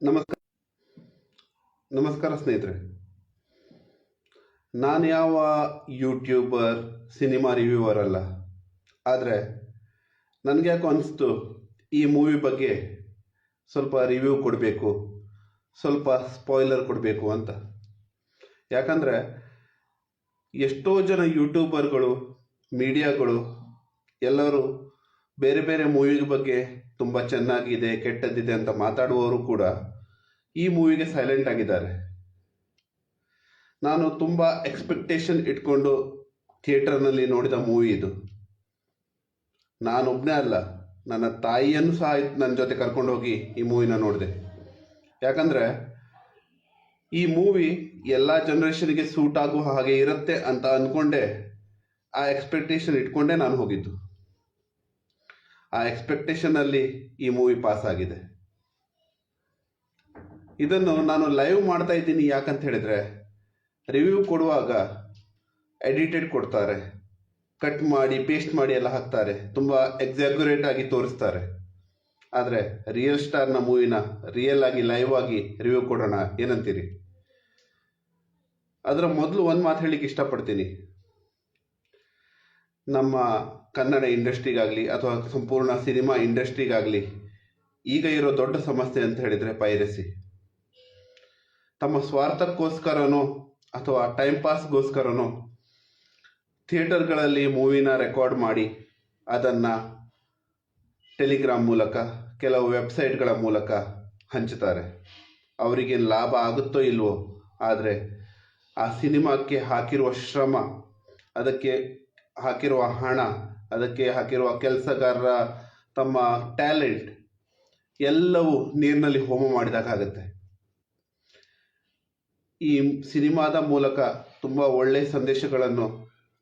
ನಮಸ್ಕಾರ ನಮಸ್ಕಾರ ಸ್ನೇಹಿತರೆ. ನಾನು ಯಾವ ಯೂಟ್ಯೂಬರ್ ಸಿನಿಮಾ ರಿವ್ಯೂವರ್ ಅಲ್ಲ. ಆದರೆ ನನಗೆ ಯಾಕೋ ಅನಿಸ್ತು ಈ ಮೂವಿ ಬಗ್ಗೆ ಸ್ವಲ್ಪ ರಿವ್ಯೂ ಕೊಡಬೇಕು, ಸ್ವಲ್ಪ ಸ್ಪಾಯ್ಲರ್ ಕೊಡಬೇಕು ಅಂತ. ಯಾಕಂದರೆ ಎಷ್ಟೋ ಜನ ಯೂಟ್ಯೂಬರ್ಗಳು, ಮೀಡಿಯಾಗಳು ಎಲ್ಲರೂ ಬೇರೆ ಬೇರೆ ಮೂವಿ ಬಗ್ಗೆ ತುಂಬ ಚೆನ್ನಾಗಿದೆ, ಕೆಟ್ಟದ್ದಿದೆ ಅಂತ ಮಾತಾಡುವವರು ಕೂಡ ಈ ಮೂವಿಗೆ ಸೈಲೆಂಟ್ ಆಗಿದ್ದಾರೆ. ನಾನು ತುಂಬ ಎಕ್ಸ್ಪೆಕ್ಟೇಷನ್ ಇಟ್ಕೊಂಡು ಥಿಯೇಟರ್ನಲ್ಲಿ ನೋಡಿದ ಮೂವಿ ಇದು. ನಾನೊಬ್ಬನೇ ಅಲ್ಲ, ನನ್ನ ತಾಯಿಯನ್ನು ಸಹ ನನ್ನ ಜೊತೆ ಕರ್ಕೊಂಡು ಹೋಗಿ ಈ ಮೂವಿನ ನೋಡಿದೆ. ಯಾಕಂದರೆ ಈ ಮೂವಿ ಎಲ್ಲ ಜನ್ರೇಷನ್ಗೆ ಸೂಟ್ ಆಗುವ ಹಾಗೆ ಇರುತ್ತೆ ಅಂತ ಅಂದ್ಕೊಂಡೆ, ಆ ಎಕ್ಸ್ಪೆಕ್ಟೇಷನ್ ಇಟ್ಕೊಂಡೇ ನಾನು ಹೋಗಿದ್ದು. ಆ ಎಕ್ಸ್ಪೆಕ್ಟೇಷನಲ್ಲಿ ಈ ಮೂವಿ ಪಾಸ್ ಆಗಿದೆ. ಇದನ್ನು ನಾನು ಲೈವ್ ಮಾಡ್ತಾ ಇದ್ದೀನಿ. ಯಾಕಂತ ಹೇಳಿದರೆ ರಿವ್ಯೂ ಕೊಡುವಾಗ ಎಡಿಟೆಡ್ ಕೊಡ್ತಾರೆ, ಕಟ್ ಮಾಡಿ ಪೇಸ್ಟ್ ಮಾಡಿ ಎಲ್ಲ ಹಾಕ್ತಾರೆ, ತುಂಬ ಎಕ್ಸಾಗ್ಯುರೇಟ್ ಆಗಿ ತೋರಿಸ್ತಾರೆ. ಆದರೆ ರಿಯಲ್ ಸ್ಟಾರ್ನ ಮೂವಿನ ರಿಯಲ್ ಆಗಿ ಲೈವ್ ಆಗಿ ರಿವ್ಯೂ ಕೊಡೋಣ, ಏನಂತೀರಿ? ಅದರ ಮೊದಲು ಒಂದು ಮಾತು ಹೇಳಲಿಕ್ಕೆ ಇಷ್ಟಪಡ್ತೀನಿ. ನಮ್ಮ ಕನ್ನಡ ಇಂಡಸ್ಟ್ರಿಗಾಗಲಿ ಅಥವಾ ಸಂಪೂರ್ಣ ಸಿನಿಮಾ ಇಂಡಸ್ಟ್ರಿಗಾಗಲಿ ಈಗ ಇರೋ ದೊಡ್ಡ ಸಮಸ್ಯೆ ಅಂತ ಹೇಳಿದರೆ ಪೈರಸಿ. ತಮ್ಮ ಸ್ವಾರ್ಥಕ್ಕೋಸ್ಕರನೋ ಅಥವಾ ಟೈಮ್ ಪಾಸ್ಗೋಸ್ಕರನೋ ಥಿಯೇಟರ್ಗಳಲ್ಲಿ ಮೂವಿನ ರೆಕಾರ್ಡ್ ಮಾಡಿ ಅದನ್ನು ಟೆಲಿಗ್ರಾಮ್ ಮೂಲಕ, ಕೆಲವು ವೆಬ್ಸೈಟ್ಗಳ ಮೂಲಕ ಹಂಚುತ್ತಾರೆ. ಅವರಿಗೆ ಲಾಭ ಆಗುತ್ತೋ ಇಲ್ವೋ, ಆದರೆ ಆ ಸಿನಿಮಾಕ್ಕೆ ಹಾಕಿರುವ ಶ್ರಮ, ಅದಕ್ಕೆ ಹಾಕಿರುವ ಹಣ, ಅದಕ್ಕೆ ಹಾಕಿರುವ ಕೆಲಸಗಾರರ ತಮ್ಮ ಟ್ಯಾಲೆಂಟ್ ಎಲ್ಲವೂ ನೀರಿನಲ್ಲಿ ಹೋಮ ಮಾಡಿದಾಗುತ್ತೆ. ಈ ಸಿನಿಮಾದ ಮೂಲಕ ತುಂಬ ಒಳ್ಳೆಯ ಸಂದೇಶಗಳನ್ನು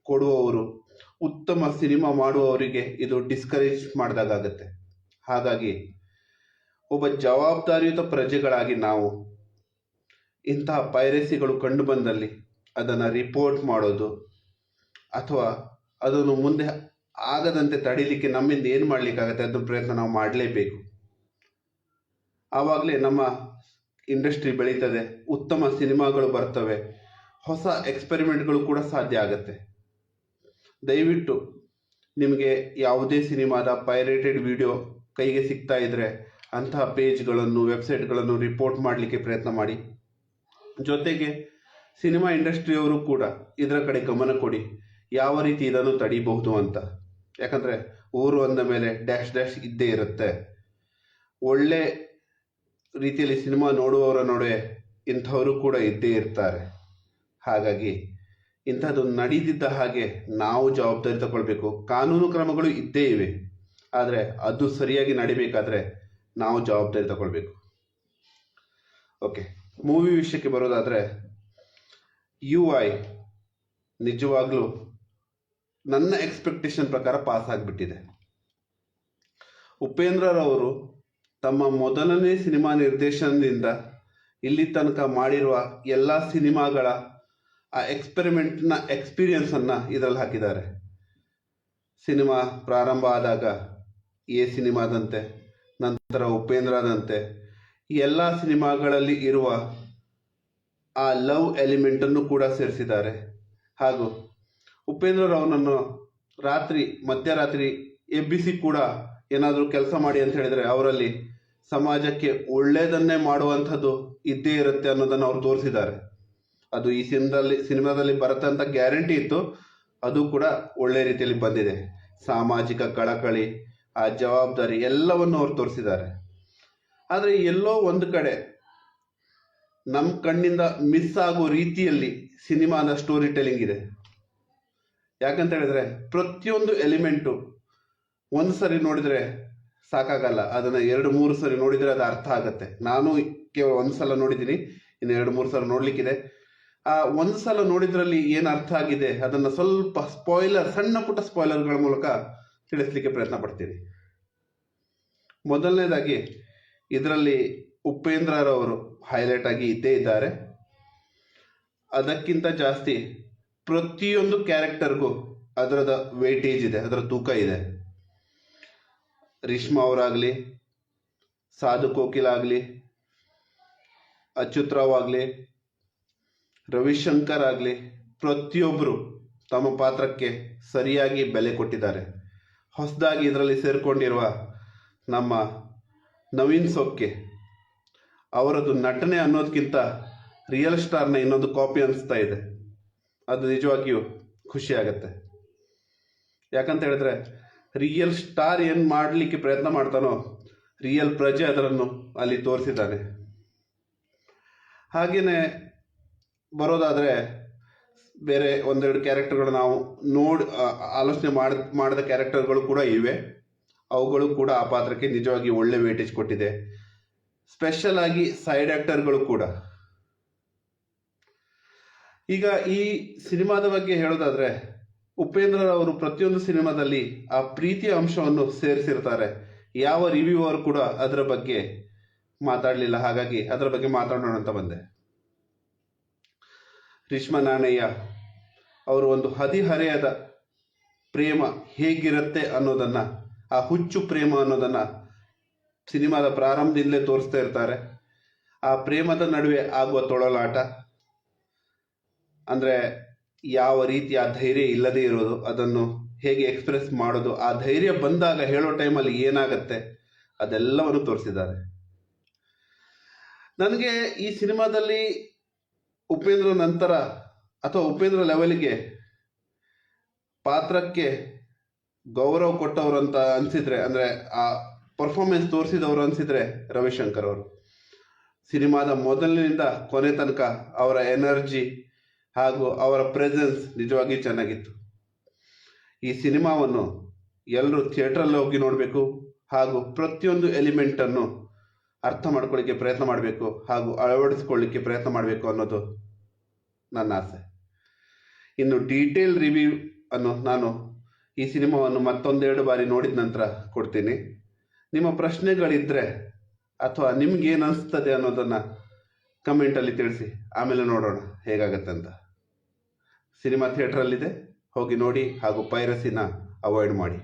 ಕೊಡುವವರು, ಉತ್ತಮ ಸಿನಿಮಾ ಮಾಡುವವರಿಗೆ ಇದು ಡಿಸ್ಕರೇಜ್ ಮಾಡಿದಾಗುತ್ತೆ. ಹಾಗಾಗಿ ಒಬ್ಬ ಜವಾಬ್ದಾರಿಯುತ ಪ್ರಜೆಗಳಾಗಿ ನಾವು ಇಂತಹ ಪೈರಸಿಗಳು ಕಂಡು ಬಂದಲ್ಲಿ ಅದನ್ನು ರಿಪೋರ್ಟ್ ಮಾಡೋದು ಅಥವಾ ಅದನ್ನು ಮುಂದೆ ಆಗದಂತೆ ತಡೀಲಿಕ್ಕೆ ನಮ್ಮಿಂದ ಏನು ಮಾಡಲಿಕ್ಕಾಗತ್ತೆ ಅದನ್ನು ಪ್ರಯತ್ನ ನಾವು ಮಾಡಲೇಬೇಕು. ಆವಾಗಲೇ ನಮ್ಮ ಇಂಡಸ್ಟ್ರಿ ಬೆಳೀತದೆ, ಉತ್ತಮ ಸಿನಿಮಾಗಳು ಬರ್ತವೆ, ಹೊಸ ಎಕ್ಸ್ಪೆರಿಮೆಂಟ್ಗಳು ಕೂಡ ಸಾಧ್ಯ ಆಗುತ್ತೆ. ದಯವಿಟ್ಟು ನಿಮಗೆ ಯಾವುದೇ ಸಿನಿಮಾದ ಪೈರೇಟೆಡ್ ವಿಡಿಯೋ ಕೈಗೆ ಸಿಗ್ತಾ ಇದ್ದರೆ ಅಂತಹ ಪೇಜ್ಗಳನ್ನು, ವೆಬ್ಸೈಟ್ಗಳನ್ನು ರಿಪೋರ್ಟ್ ಮಾಡಲಿಕ್ಕೆ ಪ್ರಯತ್ನ ಮಾಡಿ. ಜೊತೆಗೆ ಸಿನಿಮಾ ಇಂಡಸ್ಟ್ರಿಯವರು ಕೂಡ ಇದರ ಕಡೆ ಗಮನ ಕೊಡಿ, ಯಾವ ರೀತಿ ಇದನ್ನು ತಡೀಬಹುದು ಅಂತ. ಯಾಕಂದರೆ ಊರು ಅಂದ ಮೇಲೆ ಡ್ಯಾಶ್ ಡ್ಯಾಶ್ ಇದ್ದೇ ಇರುತ್ತೆ. ಒಳ್ಳೆ ರೀತಿಯಲ್ಲಿ ಸಿನಿಮಾ ನೋಡುವವರ ನಡುವೆ ಇಂಥವರು ಕೂಡ ಇದ್ದೇ ಇರ್ತಾರೆ. ಹಾಗಾಗಿ ಇಂಥದ್ದು ನಡೀತಿದ್ದ ಹಾಗೆ ನಾವು ಜವಾಬ್ದಾರಿ ತಗೊಳ್ಬೇಕು. ಕಾನೂನು ಕ್ರಮಗಳು ಇದ್ದೇ ಇವೆ, ಆದರೆ ಅದು ಸರಿಯಾಗಿ ನಡಿಬೇಕಾದ್ರೆ ನಾವು ಜವಾಬ್ದಾರಿ ತಗೊಳ್ಬೇಕು. ಓಕೆ, ಮೂವಿ ವಿಷಯಕ್ಕೆ ಬರೋದಾದರೆ UI ನಿಜವಾಗ್ಲೂ ನನ್ನ ಎಕ್ಸ್ಪೆಕ್ಟೇಷನ್ ಪ್ರಕಾರ ಪಾಸ್ ಆಗಿಬಿಟ್ಟಿದೆ. ಉಪೇಂದ್ರರವರು ತಮ್ಮ ಮೊದಲನೇ ಸಿನಿಮಾ ನಿರ್ದೇಶನದಿಂದ ಇಲ್ಲಿ ತನಕ ಮಾಡಿರುವ ಎಲ್ಲ ಸಿನಿಮಾಗಳ ಆ ಎಕ್ಸ್ಪೆರಿಮೆಂಟ್ನ ಎಕ್ಸ್ಪೀರಿಯನ್ಸನ್ನು ಇದರಲ್ಲಿ ಹಾಕಿದ್ದಾರೆ. ಸಿನಿಮಾ ಪ್ರಾರಂಭ ಆದಾಗ ಸಿನಿಮಾದಂತೆ, ನಂತರ ಉಪೇಂದ್ರದಂತೆ ಎಲ್ಲ ಸಿನಿಮಾಗಳಲ್ಲಿ ಇರುವ ಆ ಲವ್ ಎಲಿಮೆಂಟನ್ನು ಕೂಡ ಸೇರಿಸಿದ್ದಾರೆ. ಹಾಗೂ ಉಪೇಂದ್ರರವನನ್ನು ಮಧ್ಯರಾತ್ರಿ ಎಬ್ಬಿಸಿ ಕೂಡ ಏನಾದರೂ ಕೆಲಸ ಮಾಡಿ ಅಂತ ಹೇಳಿದರೆ ಅವರಲ್ಲಿ ಸಮಾಜಕ್ಕೆ ಒಳ್ಳೆಯದನ್ನೇ ಮಾಡುವಂಥದ್ದು ಇದ್ದೇ ಇರುತ್ತೆ ಅನ್ನೋದನ್ನು ಅವರು ತೋರಿಸಿದ್ದಾರೆ. ಅದು ಈ ಸಿನಿಮಾದಲ್ಲಿ ಬರುತ್ತೆ ಅಂತ ಗ್ಯಾರಂಟಿ ಇತ್ತು, ಅದು ಕೂಡ ಒಳ್ಳೆ ರೀತಿಯಲ್ಲಿ ಬಂದಿದೆ. ಸಾಮಾಜಿಕ ಕಳಕಳಿ, ಆ ಜವಾಬ್ದಾರಿ ಎಲ್ಲವನ್ನು ಅವರು ತೋರಿಸಿದ್ದಾರೆ. ಆದರೆ ಎಲ್ಲೋ ಒಂದು ಕಡೆ ನಮ್ಮ ಕಣ್ಣಿಂದ ಮಿಸ್ ಆಗೋ ರೀತಿಯಲ್ಲಿ ಸಿನಿಮಾದ ಸ್ಟೋರಿ ಟೆಲ್ಲಿಂಗ್ ಇದೆ. ಯಾಕಂತ ಹೇಳಿದ್ರೆ ಪ್ರತಿಯೊಂದು ಎಲಿಮೆಂಟು ಒಂದು ಸರಿ ನೋಡಿದರೆ ಸಾಕಾಗಲ್ಲ, ಅದನ್ನು 2-3 ಸರಿ ನೋಡಿದರೆ ಅದು ಅರ್ಥ ಆಗುತ್ತೆ. ನಾನು ಕೇವಲ ಒಂದು ಸಲ ನೋಡಿದ್ದೀನಿ, ಇನ್ನು 2-3 ಸಲ ನೋಡಲಿಕ್ಕಿದೆ. ಆ ಒಂದು ಸಲ ನೋಡಿದ್ರಲ್ಲಿ ಏನು ಅರ್ಥ ಆಗಿದೆ ಅದನ್ನು ಸ್ವಲ್ಪ ಸಣ್ಣ ಪುಟ್ಟ ಸ್ಪಾಯ್ಲರ್ಗಳ ಮೂಲಕ ತಿಳಿಸ್ಲಿಕ್ಕೆ ಪ್ರಯತ್ನ ಪಡ್ತೀನಿ. ಮೊದಲನೇದಾಗಿ ಇದರಲ್ಲಿ ಉಪೇಂದ್ರರವರು ಹೈಲೈಟ್ ಆಗಿ ಇದ್ದೇ ಇದ್ದಾರೆ. ಅದಕ್ಕಿಂತ ಜಾಸ್ತಿ ಪ್ರತಿಯೊಂದು ಕ್ಯಾರೆಕ್ಟರ್ಗೂ ಅದರದ ವೇಟೇಜ್ ಇದೆ, ಅದರ ತೂಕ ಇದೆ. ರೇಷ್ಮಾ ಅವರಾಗಲಿ, ಸಾಧು ಕೋಕಿಲ ಆಗಲಿ, ಅಚ್ಯುತ್ ರಾವ್ ಆಗಲಿ, ರವಿಶಂಕರ್ ಆಗಲಿ, ಪ್ರತಿಯೊಬ್ಬರು ತಮ್ಮ ಪಾತ್ರಕ್ಕೆ ಸರಿಯಾಗಿ ಬೆಲೆ ಕೊಟ್ಟಿದ್ದಾರೆ. ಹೊಸದಾಗಿ ಇದರಲ್ಲಿ ಸೇರಿಕೊಂಡಿರುವ ನಮ್ಮ ನವೀನ್ ಸೊಕ್ಕೆ ಅವರದ್ದು ನಟನೆ ಅನ್ನೋದಕ್ಕಿಂತ ರಿಯಲ್ ಸ್ಟಾರ್ನ ಇನ್ನೊಂದು ಕಾಪಿ ಅನಿಸ್ತಾ ಇದೆ. ಅದು ನಿಜವಾಗಿಯೂ ಖುಷಿ ಆಗುತ್ತೆ. ಯಾಕಂತ ಹೇಳಿದ್ರೆ ರಿಯಲ್ ಸ್ಟಾರ್ ಏನು ಮಾಡಲಿಕ್ಕೆ ಪ್ರಯತ್ನ ಮಾಡ್ತಾನೋ ರಿಯಲ್ ಪ್ರಜೆ ಅದನ್ನು ಅಲ್ಲಿ ತೋರಿಸಿದ್ದಾನೆ. ಹಾಗೆಯೇ ಬರೋದಾದರೆ ಬೇರೆ ಒಂದೆರಡು ಕ್ಯಾರೆಕ್ಟರ್ಗಳು ನಾವು ಆಲೋಚನೆ ಮಾಡಿದ ಕ್ಯಾರೆಕ್ಟರ್ಗಳು ಕೂಡ ಇವೆ. ಅವುಗಳು ಕೂಡ ಆ ಪಾತ್ರಕ್ಕೆ ನಿಜವಾಗಿ ಒಳ್ಳೆ ವೇಟೇಜ್ ಕೊಟ್ಟಿದೆ. ಸ್ಪೆಷಲ್ ಆಗಿ ಸೈಡ್ ಆಕ್ಟರ್ಗಳು ಕೂಡ. ಈಗ ಈ ಸಿನಿಮಾದ ಬಗ್ಗೆ ಹೇಳೋದಾದ್ರೆ ಉಪೇಂದ್ರ ಅವರು ಪ್ರತಿಯೊಂದು ಸಿನಿಮಾದಲ್ಲಿ ಆ ಪ್ರೀತಿಯ ಅಂಶವನ್ನು ಸೇರಿಸಿರ್ತಾರೆ. ಯಾವ ರಿವ್ಯೂವರ್ ಕೂಡ ಅದರ ಬಗ್ಗೆ ಮಾತಾಡಲಿಲ್ಲ, ಹಾಗಾಗಿ ಅದರ ಬಗ್ಗೆ ಮಾತಾಡೋಣ ಅಂತ ಬಂದೆ. ರೇಷ್ಮಾ ನಾಣಯ್ಯ ಅವರು ಒಂದು ಹದಿಹರೆಯದ ಪ್ರೇಮ ಹೇಗಿರುತ್ತೆ ಅನ್ನೋದನ್ನ, ಆ ಹುಚ್ಚು ಪ್ರೇಮ ಅನ್ನೋದನ್ನ ಸಿನಿಮಾದ ಪ್ರಾರಂಭದಿಂದಲೇ ತೋರಿಸ್ತಾ ಇರ್ತಾರೆ. ಆ ಪ್ರೇಮದ ನಡುವೆ ಆಗುವ ತೊಳಲಾಟ, ಅಂದರೆ ಯಾವ ರೀತಿಯ ಧೈರ್ಯ ಇಲ್ಲದೆ ಇರೋದು, ಅದನ್ನು ಹೇಗೆ ಎಕ್ಸ್ಪ್ರೆಸ್ ಮಾಡೋದು, ಆ ಧೈರ್ಯ ಬಂದಾಗ ಹೇಳೋ ಟೈಮಲ್ಲಿ ಏನಾಗತ್ತೆ ಅದೆಲ್ಲವನ್ನು ತೋರಿಸಿದ್ದಾರೆ. ನನಗೆ ಈ ಸಿನಿಮಾದಲ್ಲಿ ಉಪೇಂದ್ರ ನಂತರ ಅಥವಾ ಉಪೇಂದ್ರ ಲೆವೆಲ್ಗೆ ಪಾತ್ರಕ್ಕೆ ಗೌರವ ಕೊಟ್ಟವರು ಅಂತ ಅನಿಸಿದ್ರೆ, ಅಂದರೆ ಆ ಪರ್ಫಾರ್ಮೆನ್ಸ್ ತೋರಿಸಿದವರು ಅನಿಸಿದ್ರೆ ರವಿಶಂಕರ್ ಅವರು. ಸಿನಿಮಾದ ಮೊದಲಿನಿಂದ ಕೊನೆ ತನಕ ಅವರ ಎನರ್ಜಿ ಹಾಗೂ ಅವರ ಪ್ರೆಸೆನ್ಸ್ ನಿಜವಾಗಿ ಚೆನ್ನಾಗಿತ್ತು. ಈ ಸಿನಿಮಾವನ್ನು ಎಲ್ಲರೂ ಥಿಯೇಟ್ರಲ್ಲಿ ಹೋಗಿ ನೋಡಬೇಕು ಹಾಗೂ ಪ್ರತಿಯೊಂದು ಎಲಿಮೆಂಟನ್ನು ಅರ್ಥ ಮಾಡ್ಕೊಳ್ಳಿಕ್ಕೆ ಪ್ರಯತ್ನ ಮಾಡಬೇಕು ಹಾಗೂ ಅಳವಡಿಸ್ಕೊಳ್ಳಿಕ್ಕೆ ಪ್ರಯತ್ನ ಮಾಡಬೇಕು ಅನ್ನೋದು ನನ್ನ ಆಸೆ. ಇನ್ನು ಡೀಟೇಲ್ ರಿವ್ಯೂ ಅನ್ನು ನಾನು ಈ ಸಿನಿಮಾವನ್ನು ಮತ್ತೊಂದೆರಡು ಬಾರಿ ನೋಡಿದ ನಂತರ ಕೊಡ್ತೀನಿ. ನಿಮ್ಮ ಪ್ರಶ್ನೆಗಳಿದ್ದರೆ ಅಥವಾ ನಿಮ್ಗೇನು ಅನಿಸ್ತದೆ ಅನ್ನೋದನ್ನು ಕಮೆಂಟಲ್ಲಿ ತಿಳಿಸಿ. ಆಮೇಲೆ ನೋಡೋಣ ಹೇಗಾಗತ್ತೆ ಅಂತ. ಸಿನಿಮಾ ಥಿಯೇಟ್ರಲ್ಲಿದೆ, ಹೋಗಿ ನೋಡಿ ಹಾಗೂ ಪೈರಸಿನ ಅವಾಯ್ಡ್ ಮಾಡಿ.